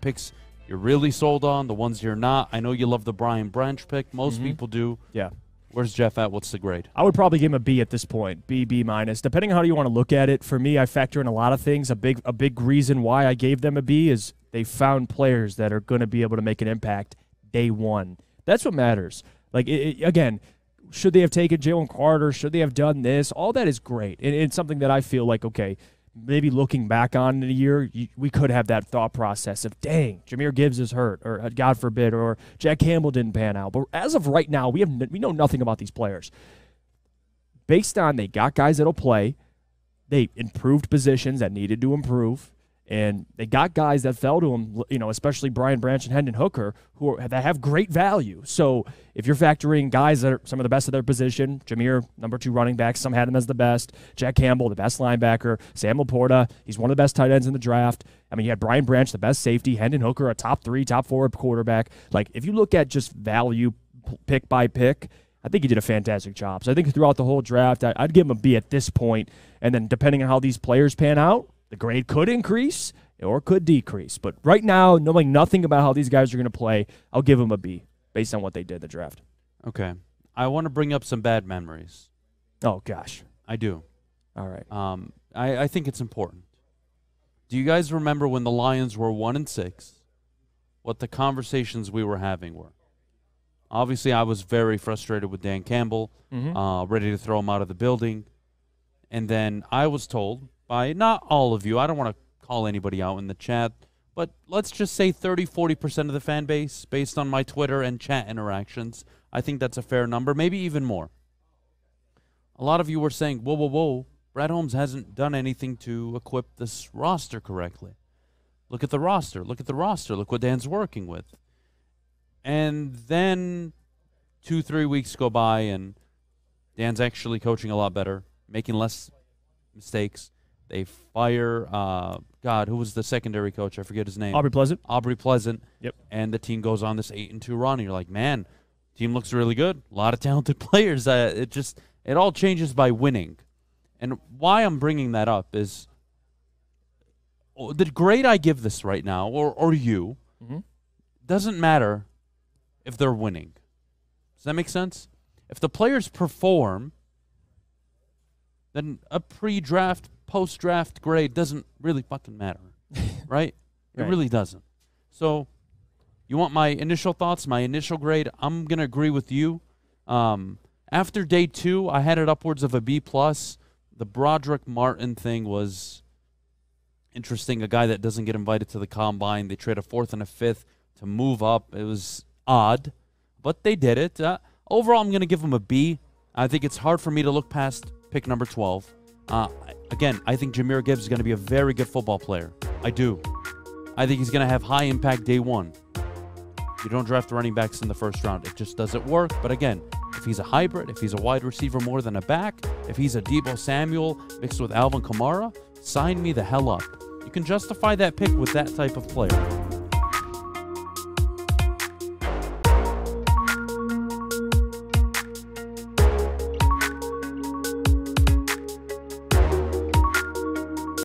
picks you're really sold on, the ones you're not. I know you love the Brian Branch pick. Most people do. Yeah. Where's Jeff at? What's the grade? I would probably give him a B at this point, B minus. Depending on how you want to look at it, for me, I factor in a lot of things. A big reason why I gave them a B is they found players that are going to be able to make an impact day one. That's what matters. Like, again, should they have taken Jalen Carter? Should they have done this? All that is great. And it's something that I feel like, okay, maybe looking back on in a year, we could have that thought process of, dang, Jahmyr Gibbs is hurt, or God forbid, or Jack Campbell didn't pan out. But as of right now, we know nothing about these players. Based on they got guys that'll play, they improved positions that needed to improve, and they got guys that fell to them, especially Brian Branch and Hendon Hooker, that have great value. So if you're factoring guys that are some of the best of their position, Jahmyr, number 2 running back, some had him as the best. Jack Campbell, the best linebacker. Sam Laporta, he's one of the best tight ends in the draft. I mean, you had Brian Branch, the best safety. Hendon Hooker, a top 3, top 4 quarterback. Like, if you look at just value pick by pick, I think he did a fantastic job. So I think throughout the whole draft, I'd give him a B at this point. And then depending on how these players pan out, the grade could increase or could decrease. But right now, knowing nothing about how these guys are going to play, I'll give them a B based on what they did in the draft. Okay. I want to bring up some bad memories. Oh, gosh. I do. All right. I think it's important. Do you guys remember when the Lions were 1-6, what the conversations we were having were? Obviously, I was very frustrated with Dan Campbell, ready to throw him out of the building. And then I was told by not all of you, I don't want to call anybody out in the chat, but let's just say 30-40% of the fan base, based on my Twitter and chat interactions. I think that's a fair number, maybe even more. A lot of you were saying, whoa, Brad Holmes hasn't done anything to equip this roster correctly. Look at the roster. Look what Dan's working with. And then 2-3 weeks go by, and Dan's actually coaching a lot better, making less mistakes. They fire, who was the secondary coach? I forget his name. Aubrey Pleasant. Yep. And the team goes on this 8-2 run, and you're like, man, team looks really good. A lot of talented players. It all changes by winning. And why I'm bringing that up is the grade I give this right now, or you, doesn't matter if they're winning. Does that make sense? If the players perform, then a pre-draft, post-draft grade doesn't really fucking matter, right? It really doesn't. So you want my initial thoughts, my initial grade? I'm going to agree with you. After day 2, I had it upwards of a B+. The Broderick Martin thing was interesting, a guy that doesn't get invited to the combine. They trade a 4th and a 5th to move up. It was odd, but they did it. Overall, I'm going to give him a B. I think it's hard for me to look past pick number 12. Again, I think Jahmyr Gibbs is going to be a very good football player. I do. I think he's going to have high impact day 1. You don't draft running backs in the first round. It just doesn't work. But again, if he's a hybrid, if he's a wide receiver more than a back, if he's a Deebo Samuel mixed with Alvin Kamara, sign me the hell up. You can justify that pick with that type of player.